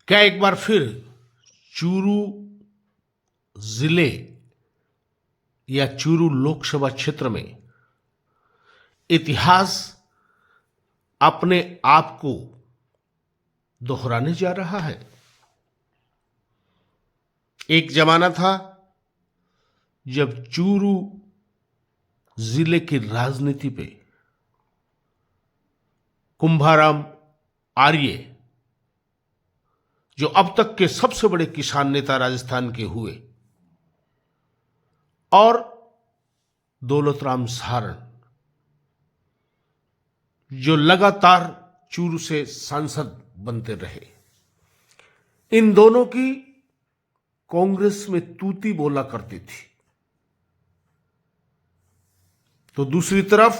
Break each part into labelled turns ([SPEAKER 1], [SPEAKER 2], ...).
[SPEAKER 1] क्या एक बार फिर चूरू जिले या चूरू लोकसभा क्षेत्र में इतिहास अपने आप को दोहराने जा रहा है? एक जमाना था जब चूरू जिले की राजनीति पे कुंभाराम आर्य, जो अब तक के सबसे बड़े किसान नेता राजस्थान के हुए, और दौलतराम सारण, जो लगातार चूरू से सांसद बनते रहे, इन दोनों की कांग्रेस में तूती बोला करती थी। तो दूसरी तरफ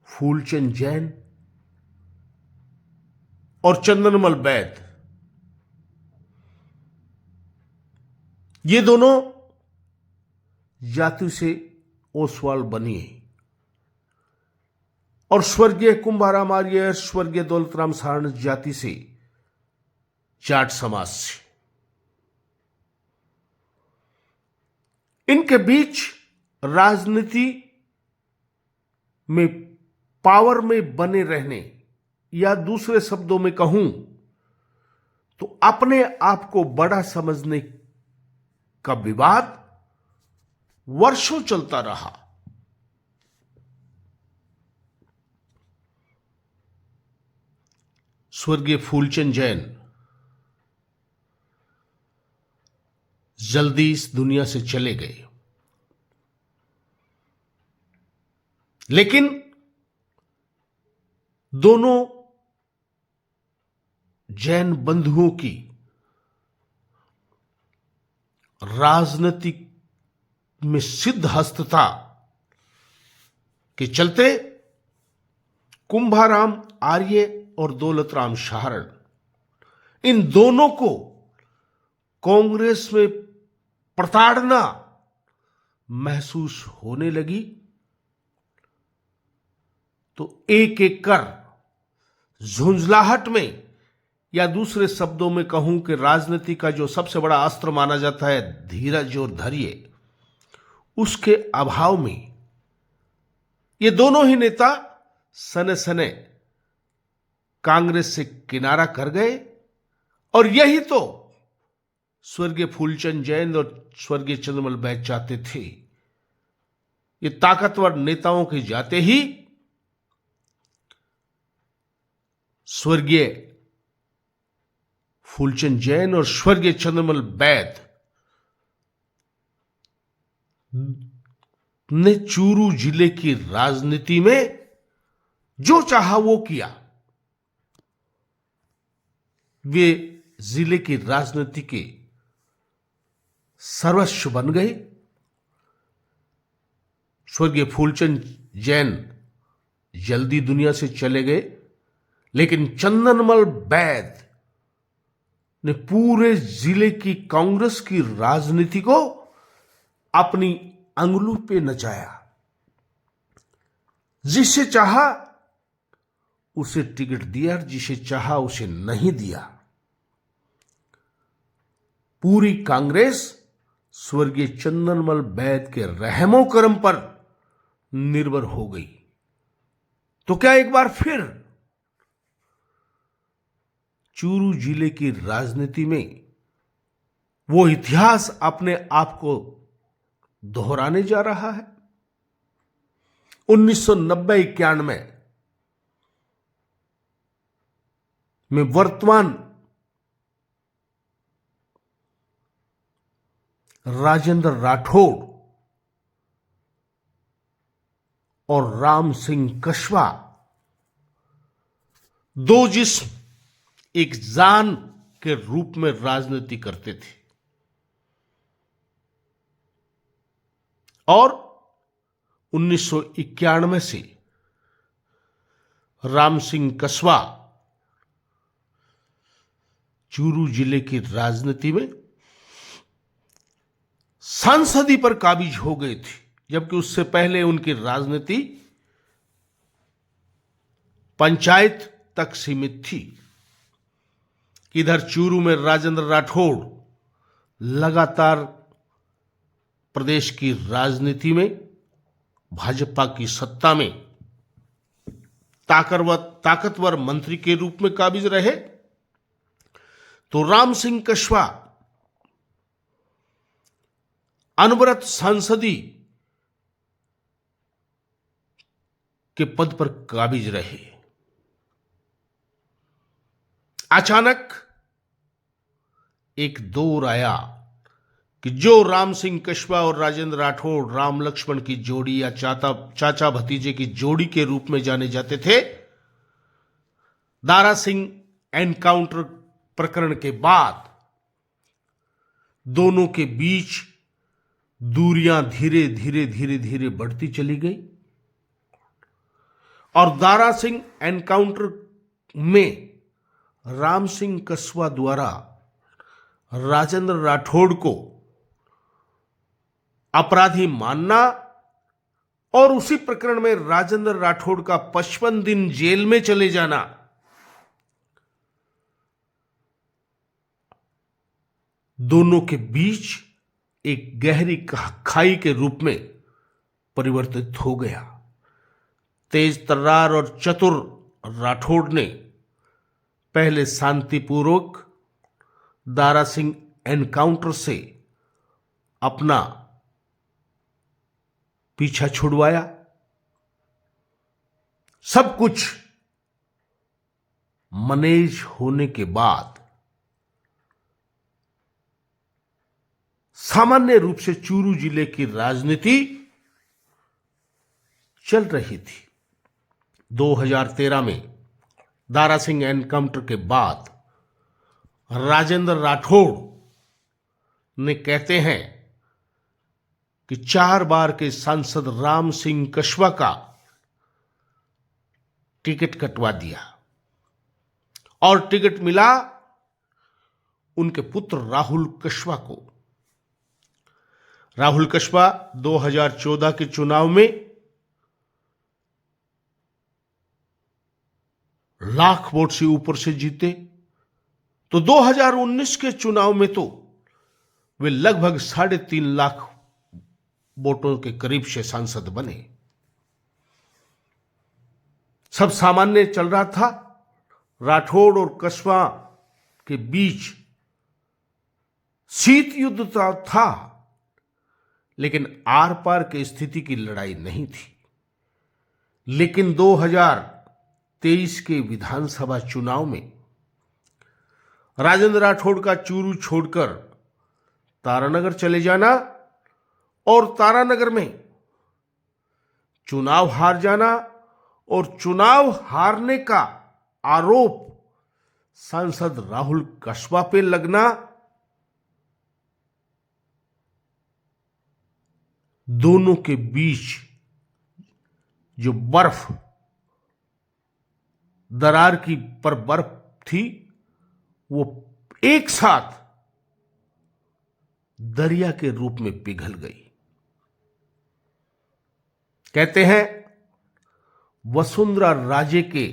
[SPEAKER 1] फूलचंद जैन और चंदनमल बैद, ये दोनों जाति से ओसवाल बनिए और स्वर्गीय कुंभाराम आर्य, स्वर्गीय दौलतराम सारण जाति से जाट समाज से। इनके बीच राजनीति में पावर में बने रहने, या दूसरे शब्दों में कहूं तो अपने आप को बड़ा समझने का विवाद वर्षों चलता रहा। स्वर्गीय फूलचंद जैन जल्दी इस दुनिया से चले गए, लेकिन दोनों जैन बंधुओं की राजनीतिक में सिद्ध हस्तता के चलते कुंभाराम आर्य और दौलतराम सारण, इन दोनों को कांग्रेस में प्रताड़ना महसूस होने लगी। तो एक एक कर झुंझलाहट में, या दूसरे शब्दों में कहूं कि राजनीति का जो सबसे बड़ा अस्त्र माना जाता है धीरज और धैर्य, उसके अभाव में ये दोनों ही नेता सने सने कांग्रेस से किनारा कर गए। और यही तो स्वर्गीय फूलचंद जैन और स्वर्गीय चंद्रमल बैद चाहते थे। ये ताकतवर नेताओं के जाते ही स्वर्गीय फूलचंद जैन और स्वर्गीय चंद्रमल बैद ने चूरू जिले की राजनीति में जो चाहा वो किया। वे जिले की राजनीति के सर्वस्व बन गए। स्वर्गीय फूलचंद जैन जल्दी दुनिया से चले गए, लेकिन चंदनमल बैद ने पूरे जिले की कांग्रेस की राजनीति को अपनी अंगुली पे नचाया। जिसे चाहा उसे टिकट दिया, जिसे चाहा उसे नहीं दिया। पूरी कांग्रेस स्वर्गीय चंदनमल बैद के रहमो करम पर निर्भर हो गई। तो क्या एक बार फिर चूरू जिले की राजनीति में वो इतिहास अपने आप को दोहराने जा रहा है? 1990-91 में वर्तमान राजेंद्र राठौड़ और राम सिंह कछवा, दो जिस्म एक जान के रूप में राजनीति करते थे, और 1991 से राम सिंह कछवा चूरू जिले की राजनीति में सांसदी पर काबिज हो गए थे, जबकि उससे पहले उनकी राजनीति पंचायत तक सीमित थी। इधर चूरू में राजेंद्र राठौड़ लगातार प्रदेश की राजनीति में भाजपा की सत्ता में ताकतवर मंत्री के रूप में काबिज रहे, तो राम सिंह कछवा अनवरत सांसदी के पद पर काबिज रहे। अचानक एक दौर आया कि जो राम सिंह कछवा और राजेंद्र राठौड़ राम लक्ष्मण की जोड़ी या चाचा भतीजे की जोड़ी के रूप में जाने जाते थे, दारा सिंह एनकाउंटर प्रकरण के बाद दोनों के बीच दूरियां धीरे धीरे बढ़ती चली गई और दारा सिंह एनकाउंटर में राम सिंह कछवा द्वारा राजेंद्र राठौड़ को अपराधी मानना और उसी प्रकरण में राजेंद्र राठौड़ का 55 दिन जेल में चले जाना दोनों के बीच एक गहरी खाई के रूप में परिवर्तित हो गया। तेज तर्रार और चतुर राठौड़ ने पहले शांतिपूर्वक दारा सिंह एनकाउंटर से अपना पीछा छुड़वाया। सब कुछ मैनेज होने के बाद सामान्य रूप से चूरू जिले की राजनीति चल रही थी। 2013 में दारा सिंह एनकाउंटर के बाद राजेंद्र राठौड़ ने कहते हैं कि 4 बार के सांसद राम सिंह कछवा का टिकट कटवा दिया और टिकट मिला उनके पुत्र राहुल कछवा को। राहुल कछवा 2014 के चुनाव में लाख वोट से ऊपर से जीते, तो 2019 के चुनाव में तो वे लगभग 3.5 लाख वोटों के करीब से सांसद बने। सब सामान्य चल रहा था। राठौड़ और कछवा के बीच शीत युद्ध था, लेकिन आर पार की स्थिति की लड़ाई नहीं थी। लेकिन 2023 के विधानसभा चुनाव में राजेंद्र राठौड़ का चूरू छोड़कर तारानगर चले जाना और तारानगर में चुनाव हार जाना और चुनाव हारने का आरोप सांसद राहुल कछवा पे लगना दोनों के बीच जो दरार की पर बर्फ थी वो एक साथ दरिया के रूप में पिघल गई। कहते हैं वसुंधरा राजे के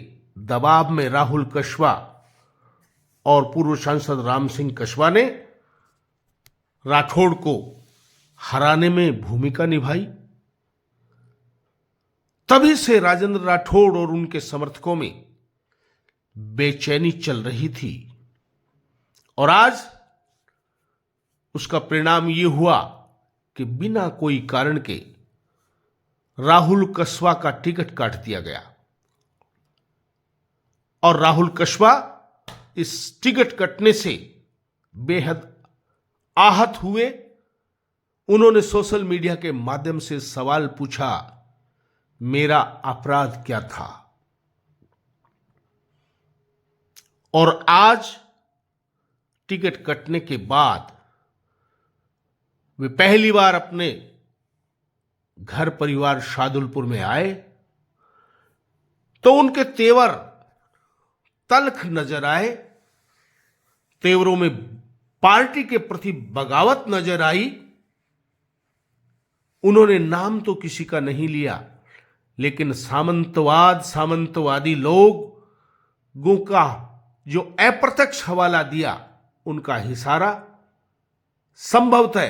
[SPEAKER 1] दबाव में राहुल कछवा और पूर्व सांसद राम सिंह कछवा ने राठौड़ को हराने में भूमिका निभाई। तभी से राजेंद्र राठौड़ और उनके समर्थकों में बेचैनी चल रही थी और आज उसका परिणाम यह हुआ कि बिना कोई कारण के राहुल कछवा का टिकट काट दिया गया और राहुल कछवा इस टिकट कटने से बेहद आहत हुए। उन्होंने सोशल मीडिया के माध्यम से सवाल पूछा, मेरा अपराध क्या था? और आज टिकट कटने के बाद वे पहली बार अपने घर परिवार शादुलपुर में आए तो उनके तेवर तल्ख नजर आए। तेवरों में पार्टी के प्रति बगावत नजर आई। उन्होंने नाम तो किसी का नहीं लिया, लेकिन सामंतवादी लोगों का जो अप्रत्यक्ष हवाला दिया उनका इशारा संभवतः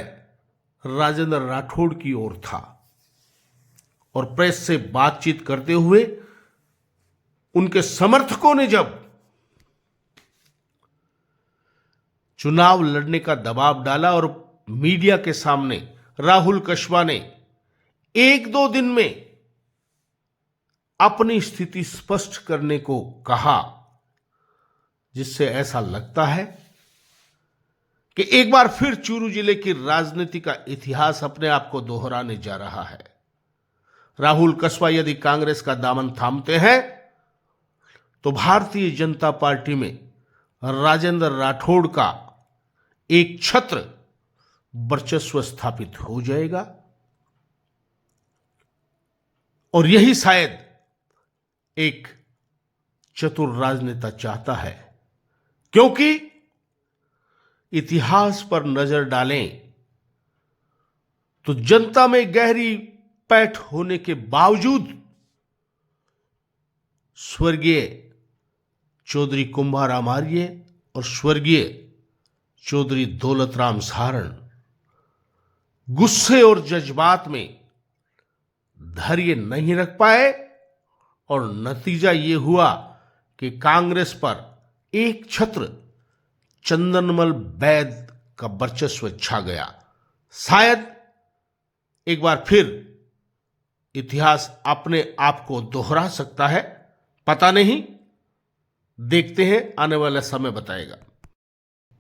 [SPEAKER 1] राजेंद्र राठौड़ की ओर था और प्रेस से बातचीत करते हुए उनके समर्थकों ने जब चुनाव लड़ने का दबाव डाला और मीडिया के सामने राहुल कस्वा ने एक दो दिन में अपनी स्थिति स्पष्ट करने को कहा, जिससे ऐसा लगता है कि एक बार फिर चूरू जिले की राजनीति का इतिहास अपने आप को दोहराने जा रहा है। राहुल कस्वा यदि कांग्रेस का दामन थामते हैं तो भारतीय जनता पार्टी में राजेंद्र राठौड़ का एक छत्र वर्चस्व स्थापित हो जाएगा और यही शायद एक चतुर राजनेता चाहता है, क्योंकि इतिहास पर नजर डालें तो जनता में गहरी पैठ होने के बावजूद स्वर्गीय चौधरी कुंभाराम आर्य और स्वर्गीय चौधरी दौलतराम सारण गुस्से और जज्बात में धैर्य नहीं रख पाए और नतीजा यह हुआ कि कांग्रेस पर एक छत्र चंदनमल वैद का वर्चस्व छा गया। शायद एक बार फिर इतिहास अपने आप को दोहरा सकता है, पता नहीं, देखते हैं, आने वाला समय बताएगा।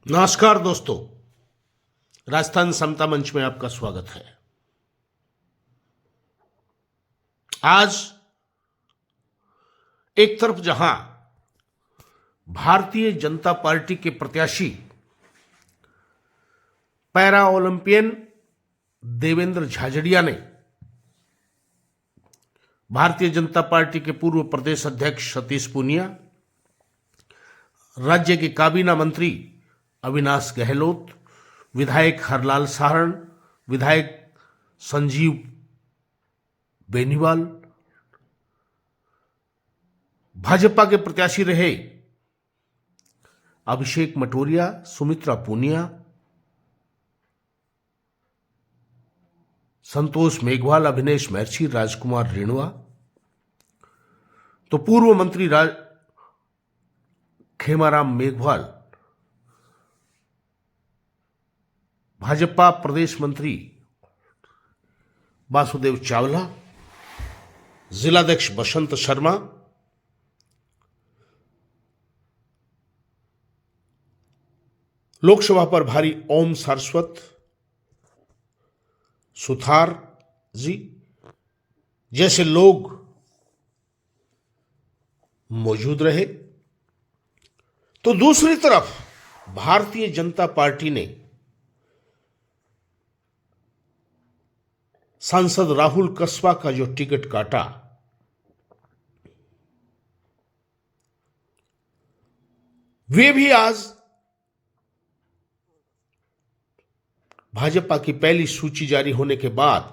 [SPEAKER 1] नमस्कार दोस्तों, राजस्थान समता मंच में आपका स्वागत है। आज एक तरफ जहां भारतीय जनता पार्टी के प्रत्याशी पैरा ओलंपियन देवेंद्र झाझड़िया ने भारतीय जनता पार्टी के पूर्व प्रदेश अध्यक्ष सतीश पूनिया, राज्य के काबीना मंत्री अविनाश गहलोत, विधायक हरलाल सारण, विधायक संजीव बेनीवाल, भाजपा के प्रत्याशी रहे अभिषेक मटोरिया, सुमित्रा पूनिया, संतोष मेघवाल, अभिनेश महर्षि, राजकुमार रेणुआ, तो पूर्व मंत्री खेमाराम मेघवाल, भाजपा प्रदेश मंत्री वासुदेव चावला, जिलाध्यक्ष बसंत शर्मा, लोकसभा पर भारी ओम सारस्वत, सुथार जी जैसे लोग मौजूद रहे, तो दूसरी तरफ भारतीय जनता पार्टी ने सांसद राहुल कस्वा का जो टिकट काटा, वे भी आज भाजपा की पहली सूची जारी होने के बाद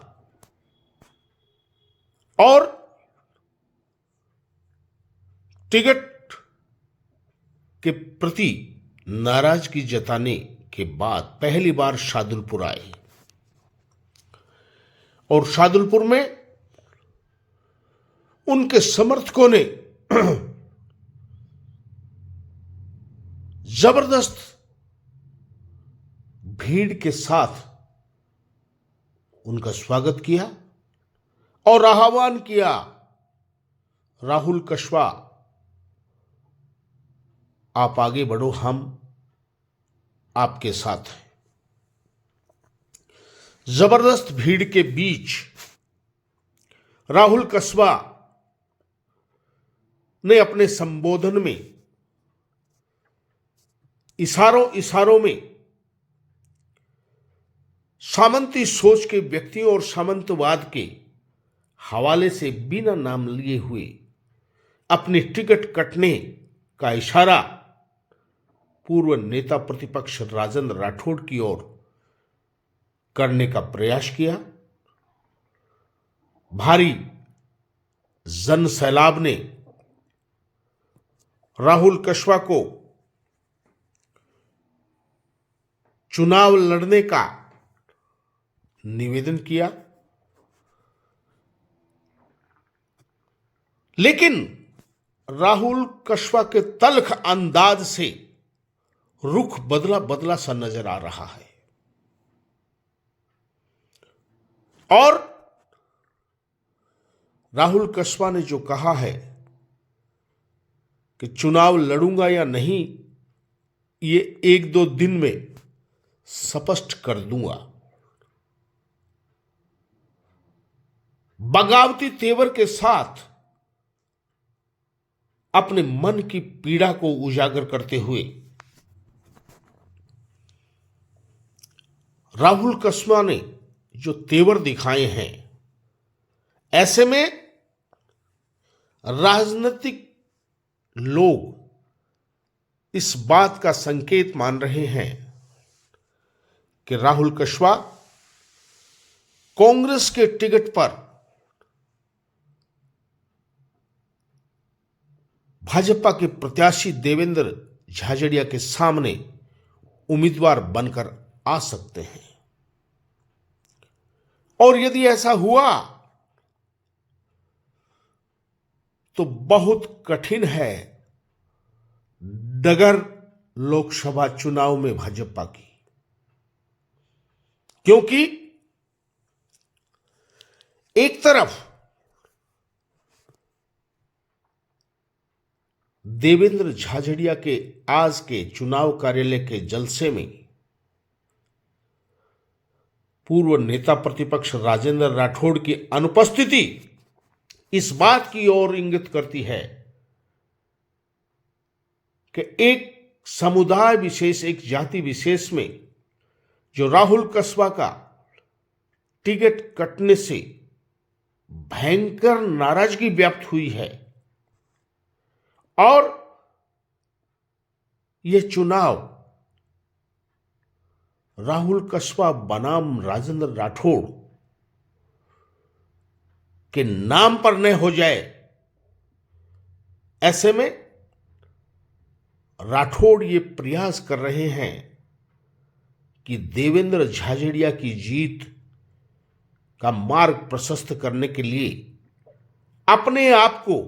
[SPEAKER 1] और टिकट के प्रति नाराजगी जताने के बाद पहली बार शादुलपुर आए और शादुलपुर में उनके समर्थकों ने जबरदस्त भीड़ के साथ उनका स्वागत किया और आह्वान किया, राहुल कस्वा आप आगे बढ़ो, हम आपके साथ हैं। जबरदस्त भीड़ के बीच राहुल कस्वा ने अपने संबोधन में इशारों में सामंती सोच के व्यक्तियों और सामंतवाद के हवाले से बिना नाम लिए हुए अपनी टिकट कटने का इशारा पूर्व नेता प्रतिपक्ष राजेंद्र राठौड़ की ओर करने का प्रयास किया। भारी जन सैलाब ने राहुल कस्वा को चुनाव लड़ने का निवेदन किया, लेकिन राहुल कस्वा के तल्ख अंदाज से रुख बदला बदला सा नजर आ रहा है। और राहुल कस्वा ने जो कहा है कि चुनाव लड़ूंगा या नहीं, ये 1-2 दिन में स्पष्ट कर दूंगा। बगावती तेवर के साथ अपने मन की पीड़ा को उजागर करते हुए राहुल कस्वा ने जो तेवर दिखाए हैं, ऐसे में राजनीतिक लोग इस बात का संकेत मान रहे हैं कि राहुल कस्वा कांग्रेस के टिकट पर भाजपा के प्रत्याशी देवेंद्र झाझड़िया के सामने उम्मीदवार बनकर आ सकते हैं। और यदि ऐसा हुआ तो बहुत कठिन है डगर लोकसभा चुनाव में भाजपा की, क्योंकि एक तरफ देवेंद्र झाझड़िया के आज के चुनाव कार्यालय के जलसे में पूर्व नेता प्रतिपक्ष राजेंद्र राठौड़ की अनुपस्थिति इस बात की ओर इंगित करती है कि एक समुदाय विशेष, एक जाति विशेष में जो राहुल कस्वा का टिकट कटने से भयंकर नाराजगी व्याप्त हुई है, और यह चुनाव राहुल कस्वा बनाम राजेंद्र राठौड़ के नाम पर न हो जाए, ऐसे में राठौड़ ये प्रयास कर रहे हैं कि देवेंद्र झाझड़िया की जीत का मार्ग प्रशस्त करने के लिए अपने आप को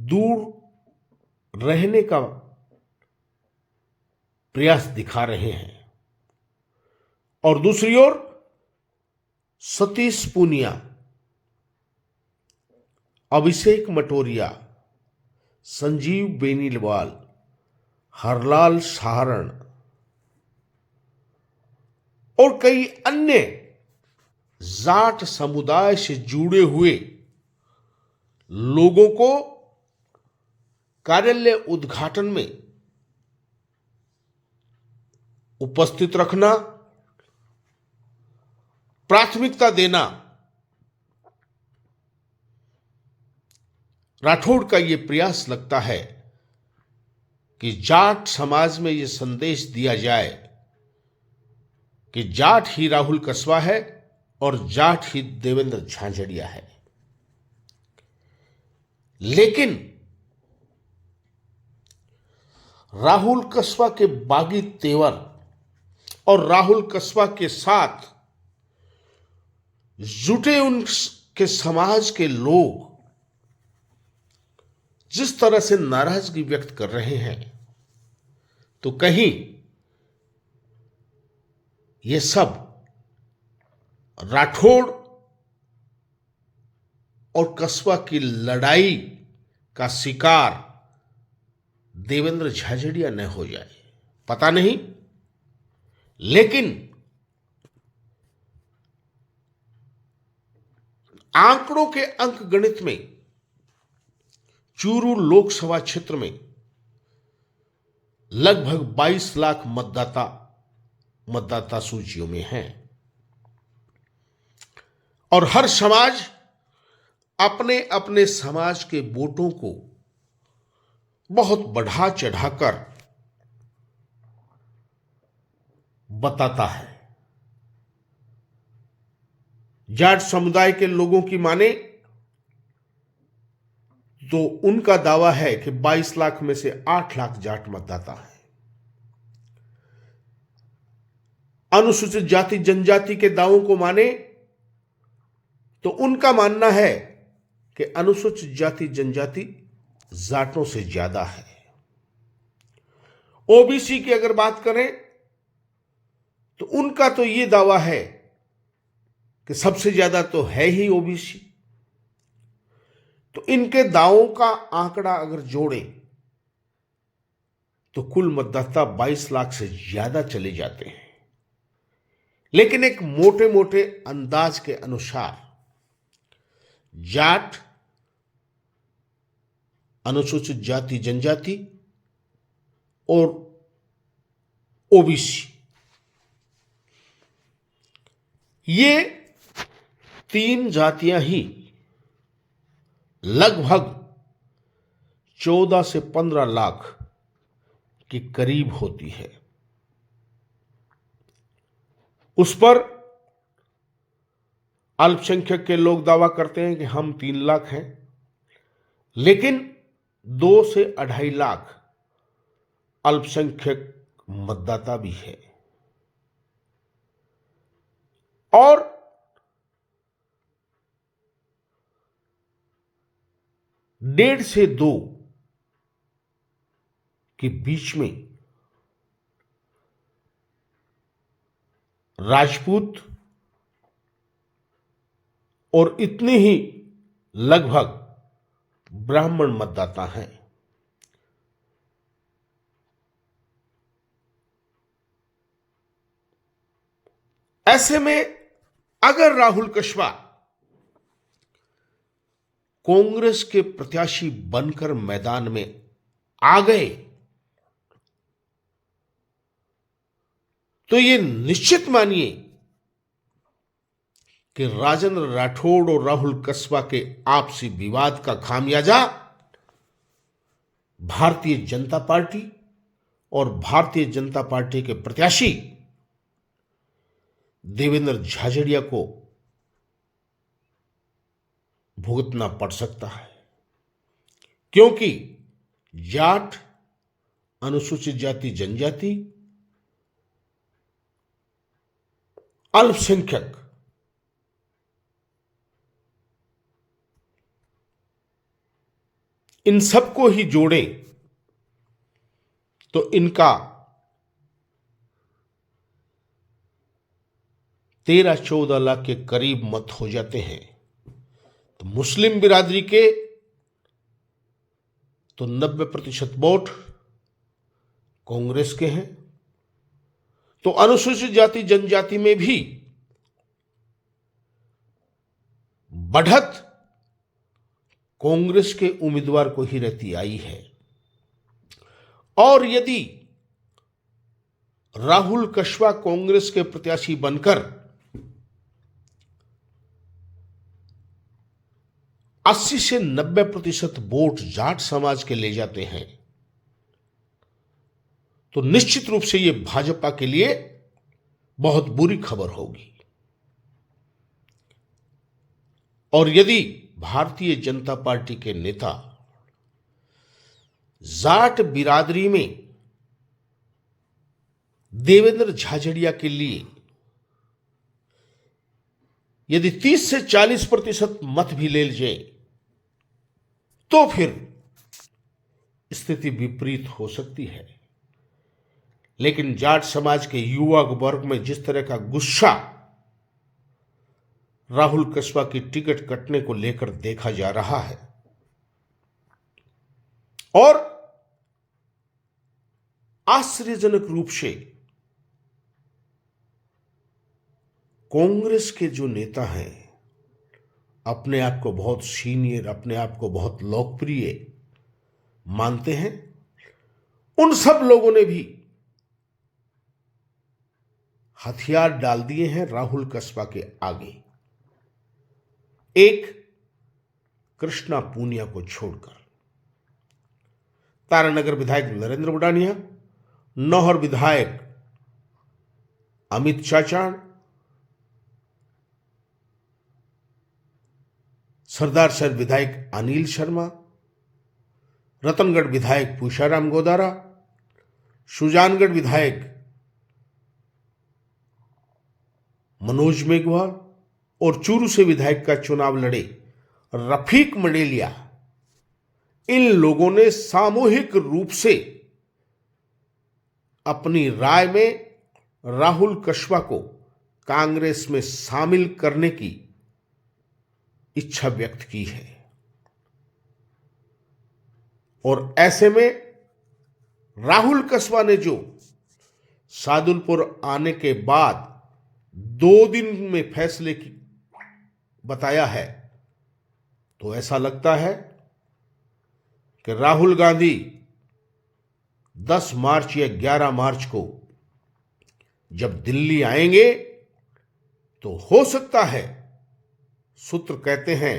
[SPEAKER 1] दूर रहने का प्रयास दिखा रहे हैं। और दूसरी ओर सतीश पूनिया, अभिषेक मटोरिया, संजीव बेनीवाल, हरलाल सहारण और कई अन्य जाट समुदाय से जुड़े हुए लोगों को कार्यालय उद्घाटन में उपस्थित रखना, प्राथमिकता देना, राठौड़ का यह प्रयास लगता है कि जाट समाज में यह संदेश दिया जाए कि जाट ही राहुल कस्वा है और जाट ही देवेंद्र झाझड़िया है। लेकिन राहुल कस्वा के बागी तेवर और राहुल कस्वा के साथ जुटे उनके समाज के लोग जिस तरह से नाराजगी व्यक्त कर रहे हैं, तो कहीं ये सब राठौड़ और कस्वा की लड़ाई का शिकार देवेंद्र झाझड़िया न हो जाए, पता नहीं। लेकिन आंकड़ों के अंक गणित में चूरू लोकसभा क्षेत्र में लगभग 22 लाख मतदाता सूचियों में हैं, और हर समाज अपने अपने समाज के वोटों को बहुत बढ़ा चढ़ाकर बताता है। जाट समुदाय के लोगों की माने तो उनका दावा है कि 22 लाख में से 8 लाख जाट मतदाता हैं। अनुसूचित जाति जनजाति के दावों को माने तो उनका मानना है कि अनुसूचित जाति जनजाति जाटों से ज्यादा है। ओबीसी की अगर बात करें तो उनका तो यह दावा है कि सबसे ज्यादा तो है ही ओबीसी। तो इनके दावों का आंकड़ा अगर जोड़ें तो कुल मतदाता 22 लाख से ज्यादा चले जाते हैं। लेकिन एक मोटे मोटे अंदाज के अनुसार जाट, अनुसूचित जाति जनजाति और ओबीसी, ये तीन जातियां ही लगभग 14 से 15 लाख के करीब होती है। उस पर अल्पसंख्यक के लोग दावा करते हैं कि हम 3 लाख हैं, लेकिन 2 से 2.5 लाख अल्पसंख्यक मतदाता भी है और डेढ़ से 2 के बीच में राजपूत और इतने ही लगभग ब्राह्मण मतदाता हैं। ऐसे में अगर राहुल कस्बा कांग्रेस के प्रत्याशी बनकर मैदान में आ गए तो ये निश्चित मानिए कि राजेंद्र राठौड़ और राहुल कस्बा के आपसी विवाद का खामियाजा भारतीय जनता पार्टी और भारतीय जनता पार्टी के प्रत्याशी देवेंद्र झाझड़िया को भुगतना पड़ सकता है, क्योंकि जाट, अनुसूचित जाति जनजाति, अल्पसंख्यक इन सबको ही जोड़ें तो इनका 13-14 लाख के करीब मत हो जाते हैं। तो मुस्लिम बिरादरी के तो 90% वोट कांग्रेस के हैं। तो अनुसूचित जाति जनजाति में भी बढ़त कांग्रेस के उम्मीदवार को ही रहती आई है। और यदि राहुल कस्बा कांग्रेस के प्रत्याशी बनकर 80 से 90% वोट जाट समाज के ले जाते हैं तो निश्चित रूप से यह भाजपा के लिए बहुत बुरी खबर होगी। और यदि भारतीय जनता पार्टी के नेता जाट बिरादरी में देवेंद्र झाझड़िया के लिए यदि 30 से 40% मत भी ले जाए तो फिर स्थिति विपरीत हो सकती है। लेकिन जाट समाज के युवा वर्ग में जिस तरह का गुस्सा राहुल कस्बा की टिकट कटने को लेकर देखा जा रहा है और आश्चर्यजनक रूप से कांग्रेस के जो नेता हैं, अपने आप को बहुत सीनियर, अपने आप को बहुत लोकप्रिय मानते हैं, उन सब लोगों ने भी हथियार डाल दिए हैं राहुल कस्बा के आगे, एक कृष्णा पूनिया को छोड़कर। तारानगर विधायक नरेंद्र बुडानिया, नौहर विधायक अमित चाचाण, सरदार शहर विधायक अनिल शर्मा, रतनगढ़ विधायक पूषाराम गोदारा, सुजानगढ़ विधायक मनोज मेघवाल और चूरू से विधायक का चुनाव लड़े रफीक मंडेलिया, इन लोगों ने सामूहिक रूप से अपनी राय में राहुल कस्वा को कांग्रेस में शामिल करने की इच्छा व्यक्त की है। और ऐसे में राहुल कस्वा ने जो सादुलपुर आने के बाद 2 दिन में फैसले की बताया है, तो ऐसा लगता है कि राहुल गांधी 10 मार्च या 11 मार्च को जब दिल्ली आएंगे तो हो सकता है, सूत्र कहते हैं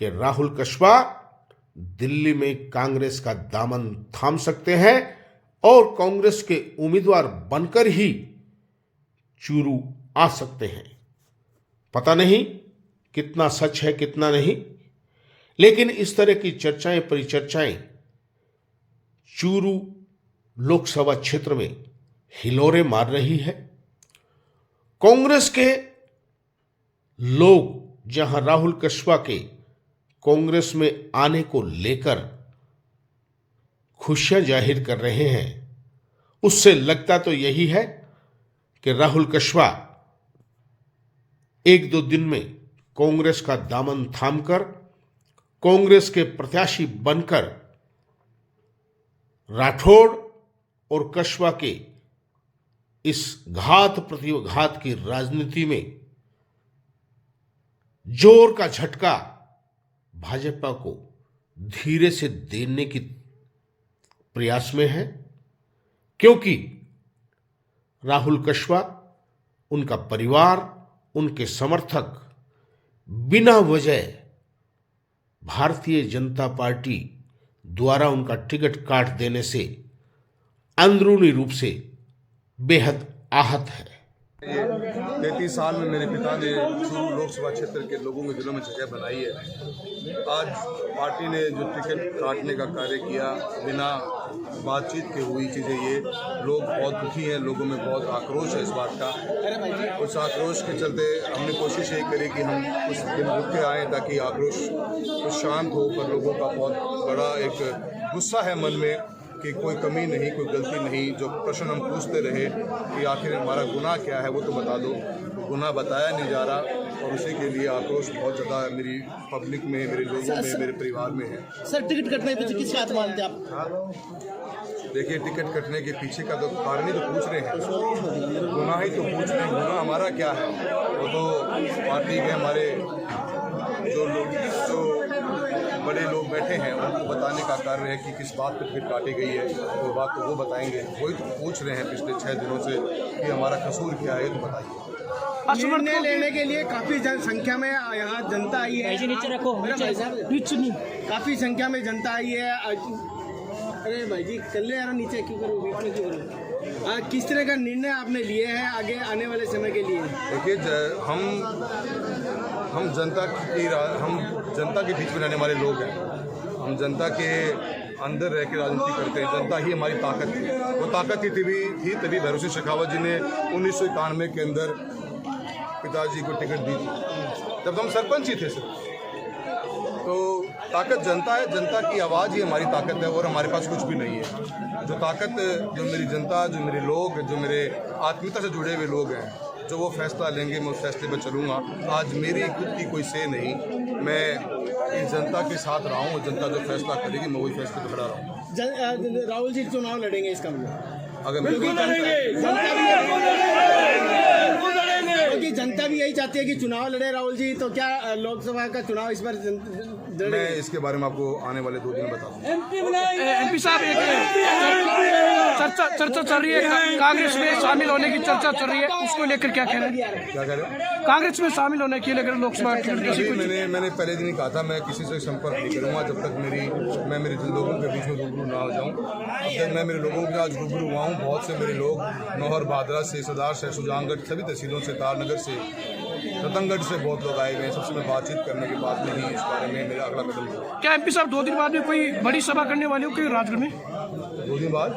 [SPEAKER 1] कि राहुल कस्वा दिल्ली में कांग्रेस का दामन थाम सकते हैं और कांग्रेस के उम्मीदवार बनकर ही चूरू आ सकते हैं। पता नहीं कितना सच है कितना नहीं, लेकिन इस तरह की चर्चाएं परिचर्चाएं चूरू लोकसभा क्षेत्र में हिलोरे मार रही है। कांग्रेस के लोग जहां राहुल कस्वा के कांग्रेस में आने को लेकर खुशियां जाहिर कर रहे हैं, उससे लगता तो यही है कि राहुल कस्वा 1-2 दिन में कांग्रेस का दामन थामकर कांग्रेस के प्रत्याशी बनकर राठौड़ और कस्वा के इस घात प्रतिघात की राजनीति में जोर का झटका भाजपा को धीरे से देने की प्रयास में है, क्योंकि राहुल कस्वा, उनका परिवार, उनके समर्थक बिना वजह भारतीय जनता पार्टी द्वारा उनका टिकट काट देने से अंदरूनी रूप से बेहद आहत है।
[SPEAKER 2] 33 साल में मेरे पिता ने चूरू लोकसभा क्षेत्र के लोगों के दिलों में जगह बनाई है। आज पार्टी ने जो टिकट काटने का कार्य किया, बिना बातचीत के हुई चीज़ें, ये लोग बहुत दुखी हैं, लोगों में बहुत आक्रोश है इस बात का। उस आक्रोश के चलते हमने कोशिश यही करी कि हम कुछ दिन रुक के आएँ ताकि आक्रोश कुछ शांत हो, पर लोगों का बहुत बड़ा एक गुस्सा है मन में कि कोई कमी नहीं, कोई गलती नहीं। जो प्रश्न हम पूछते रहे कि आखिर हमारा गुनाह क्या है, वो तो बता दो, गुनाह बताया नहीं जा रहा, और उसी के लिए आक्रोश बहुत ज़्यादा मेरी पब्लिक में, मेरे लोगों में, मेरे परिवार में है।
[SPEAKER 3] सर, टिकट कटने के पीछे किस बात मानते हैं आप?
[SPEAKER 2] देखिए, टिकट कटने के पीछे का तो कारण ही तो पूछ रहे हैं, गुनाह ही तो पूछ रहे हैं। गुनाह हमारा क्या है? वो तो पार्टी के हमारे जो बड़े लोग बैठे हैं उनको बताने का कार्य है कि किस बात पर टिकट काटी गई है, वो बात तो वो बताएंगे। वही तो पूछ रहे हैं पिछले 6 दिनों से कि हमारा कसूर क्या है, तो बताइए।
[SPEAKER 3] निर्णय लेने के लिए काफी संख्या में यहाँ जनता आई है। काफी संख्या में जनता आई है। अरे भाई जी, कर ले यार, नीचे क्यों करो, बीच में क्यों करो? किस तरह का निर्णय आपने लिए हैं आगे आने वाले समय के लिए?
[SPEAKER 2] देखिए, हम जनता के बीच में रहने वाले लोग हैं। हम जनता के अंदर रह के राजनीति करते हैं। जनता ही हमारी ताकत है। वो ताकत ही तभी भैरव सिंह शेखावत जी ने 1991 के अंदर पिताजी को टिकट दी थी, जब हम सरपंच ही थे सिर्फ। तो ताकत जनता है, जनता की आवाज़ ही हमारी ताकत है, और हमारे पास कुछ भी नहीं है। जो ताकत, जो मेरी जनता, जो मेरे लोग, जो मेरे आत्मीयता से जुड़े हुए लोग हैं, जो वो फैसला लेंगे, मैं उस फैसले पर चलूँगा। आज मेरी खुद की कोई से नहीं, मैं इस जनता के साथ रहा हूँ, जनता जो फैसला करेगी मैं वही फैसले पर खड़ा रहूँगा।
[SPEAKER 3] राहुल जी चुनाव लड़ेंगे इसका मतलब?
[SPEAKER 2] अगर
[SPEAKER 3] क्योंकि जनता भी यही चाहती है कि चुनाव लड़े राहुल जी, तो क्या लोकसभा का चुनाव इस बार
[SPEAKER 2] मैं इसके बारे में आपको आने वाले 2 दिन बताऊंगा।
[SPEAKER 4] एमपी साहब, एक चर्चा चल रही है, कांग्रेस में शामिल होने की चर्चा चल रही है, उसको लेकर क्या कह रहे हैं?
[SPEAKER 2] क्या कह रहे हो?
[SPEAKER 4] कांग्रेस में शामिल होने के लेकर लोकसभा
[SPEAKER 2] मैंने पहले दिन ही कहा था, मैं किसी से संपर्क नहीं करूंगा जब तक मैं मेरे लोगों के बीच में रूबरू ना हो जाऊं। अब तक मैं मेरे लोगों के आज रूबरू हुआ हूँ। बहुत से मेरे लोग नौहर बादरा से, सदार से, सुजानगढ़, सभी तहसीलों से, तारनगर से, रतनगढ़ से बहुत लोग आए हुए हैं। सबसे मैं बातचीत करने के बाद में ही इस बारे में मेरा अगला कदम होगा।
[SPEAKER 4] क्या एमपी साहब 2 दिन बाद में कोई बड़ी सभा करने वाले हो कि राजगढ़ में?
[SPEAKER 2] 2 दिन बाद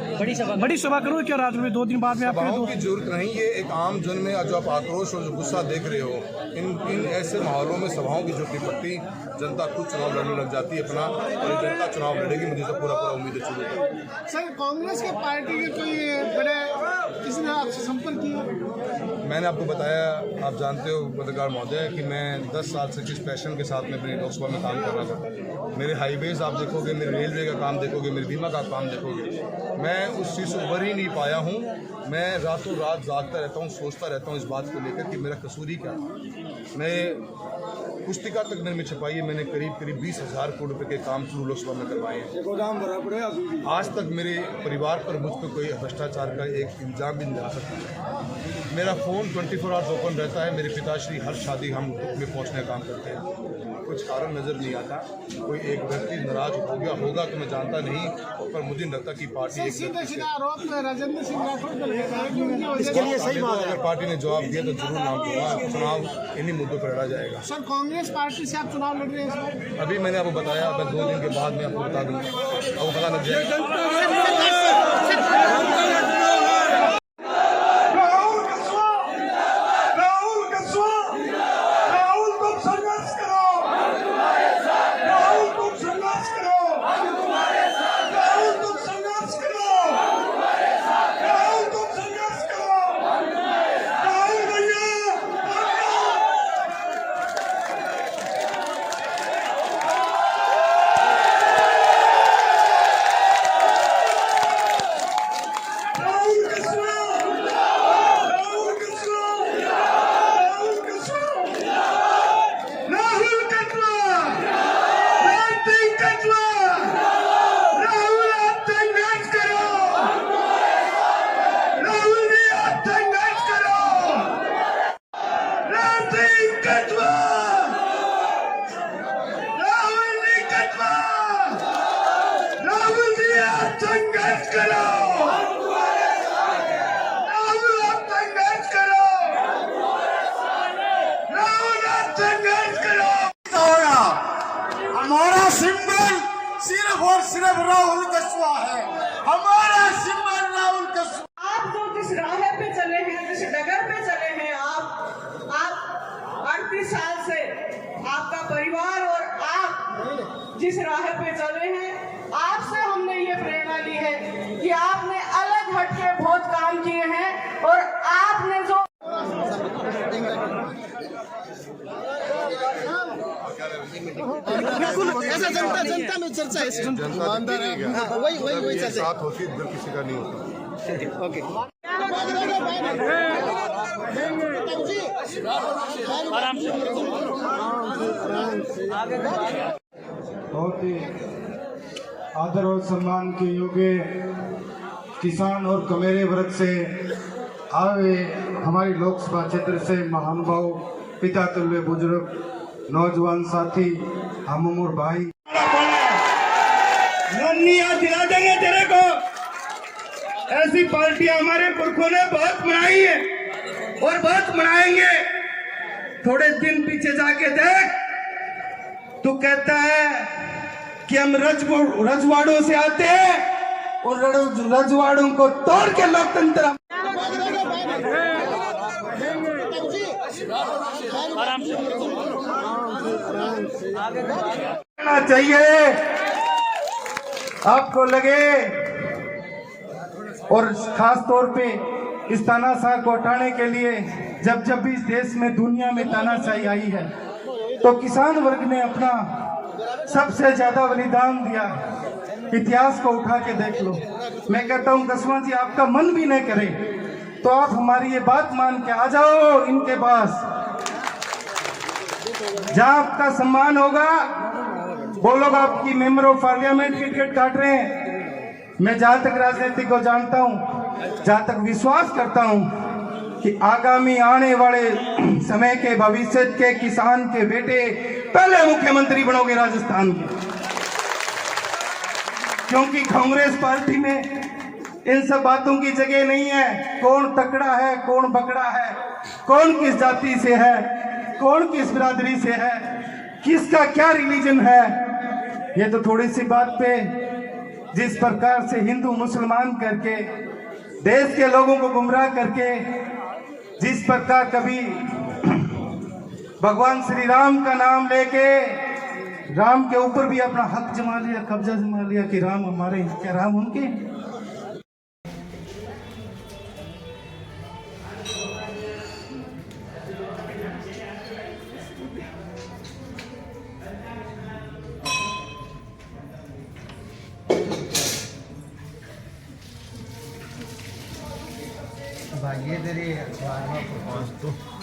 [SPEAKER 4] बड़ी सभा करो क्या रात में? 2 दिन बाद में आपके
[SPEAKER 2] सभाओं की जरूरत नहीं। ये एक आम जन में जो आप आक्रोश और जो गुस्सा देख रहे हो, इन ऐसे माहौलों में सभाओं की जरूरत नहीं पड़ती। जनता खुद चुनाव लड़ने लग जाती है अपना, और ये जनता चुनाव लड़ेगी, मुझे तो पूरा उम्मीद है। शुरू
[SPEAKER 3] सर, कांग्रेस के पार्टी के कोई बड़े किसी ने आपसे संपर्क किया?
[SPEAKER 2] मैंने आपको बताया, आप जानते हो पत्रकार महोदय, कि मैं 10 साल से किस पैशन के साथ में अपनी लोकसभा में काम कर रहा था। मेरे हाईवेज आप देखोगे, मेरे रेलवे का काम देखोगे, मेरे बीमा का काम देखोगे, मैं उस चीज़ से उभर ही नहीं पाया हूँ। मैं रातों रात जागता रहता हूँ, सोचता रहता हूँ इस बात को लेकर कि मेरा कसूर ही क्या है। मैं पुस्तिका तक मैंने छपाई है, मैंने करीब 20,000 करोड़ रुपए के काम शुरू लोकसभा में करवाए हैं। आज तक मेरे परिवार पर मुझ पर कोई भ्रष्टाचार का एक इल्जाम भी नहीं लगा सकता। मेरा फ़ोन 24 आवर्स ओपन रहता है। मेरे पिताश्री हर शादी हम में पहुंचने का काम करते हैं। कुछ कारण नज़र नहीं आता। कोई एक व्यक्ति नाराज हो गया होगा तो मैं जानता नहीं, पर मुझे नहीं लगता कि पार्टी एक
[SPEAKER 3] आरोप राजेंद्र सिंह राठौर पर लगाया है।
[SPEAKER 2] इसके लिए सही बात है। अगर पार्टी ने जवाब दिया तो जरूर नाम दूंगा। चुनाव इन्हीं मुद्दों पर लड़ा जाएगा।
[SPEAKER 3] सर, कांग्रेस पार्टी से आप चुनाव लड़ रहे हैं?
[SPEAKER 2] अभी मैंने आपको बताया, मैं 2 दिन के बाद मैं आपको बता दूंगा, आपको पता लग जाएगा।
[SPEAKER 5] हमारा सिंबल सिर्फ और सिर्फ राहुल कस्वा है। हमारा सिंबल राहुल कस्वा।
[SPEAKER 6] आप जो जिस राह पे चले हैं, जिस डगर पे चले हैं, आप 38 साल से आपका परिवार और आप जिस राह पे चले हैं, आपसे हमने ये प्रेरणा ली है कि आपने अलग हटके बहुत काम किए हैं और आपने जो
[SPEAKER 3] ऐसा जनता में चर्चा है।
[SPEAKER 2] वही साथ होती है, इधर किसी का नहीं होता।
[SPEAKER 3] ओके।
[SPEAKER 7] बहुत ही आदर और सम्मान के योग्य किसान और कमेरे वर्ग से आए हमारी लोकसभा क्षेत्र से महानुभाव, पिता तुल्य बुजुर्ग, नौजवान साथी, हम उम्र भाई,
[SPEAKER 5] दिला देंगे तेरे को। ऐसी पार्टियां हमारे पुरखों ने बहुत बनाई है और बहुत बनाएंगे। थोड़े दिन पीछे जाके देख, तू कहता है कि हम रजवाड़ों से आते हैं और रजवाड़ों को तोड़ के लोकतंत्र चाहिए। आपको लगे, और खास तौर पे इस तानाशाह को हटाने के लिए जब भी इस देश में, दुनिया में तानाशाही आई है, तो किसान वर्ग ने अपना सबसे ज्यादा बलिदान दिया। इतिहास को उठा के देख लो। मैं कहता हूं कस्वा जी, आपका मन भी नहीं करे तो आप हमारी ये बात मान के आ जाओ इनके पास। जहां आपका सम्मान होगा, वो लोग आपकी मेंबर ऑफ पार्लियामेंट की टिकट काट रहे हैं। मैं जहां तक राजनीति को जानता हूं, जहां तक विश्वास करता हूं कि आगामी आने वाले समय के भविष्य के किसान के बेटे पहले मुख्यमंत्री बनोगे राजस्थान के। क्योंकि कांग्रेस पार्टी में इन सब बातों की जगह नहीं है। कौन तकड़ा है, कौन बकड़ा है, कौन किस जाति से है, कौन किस बिरादरी से है, किसका क्या रिलीजन है, ये तो थोड़ी सी बात पे जिस प्रकार से हिंदू मुसलमान करके देश के लोगों को गुमराह करके जिस प्रकार कभी भगवान श्री राम का नाम लेके राम के ऊपर भी अपना हक जमा लिया, कब्जा जमा लिया कि राम हमारे, क्या राम उनके?
[SPEAKER 7] भाई ये तेरी अखबार में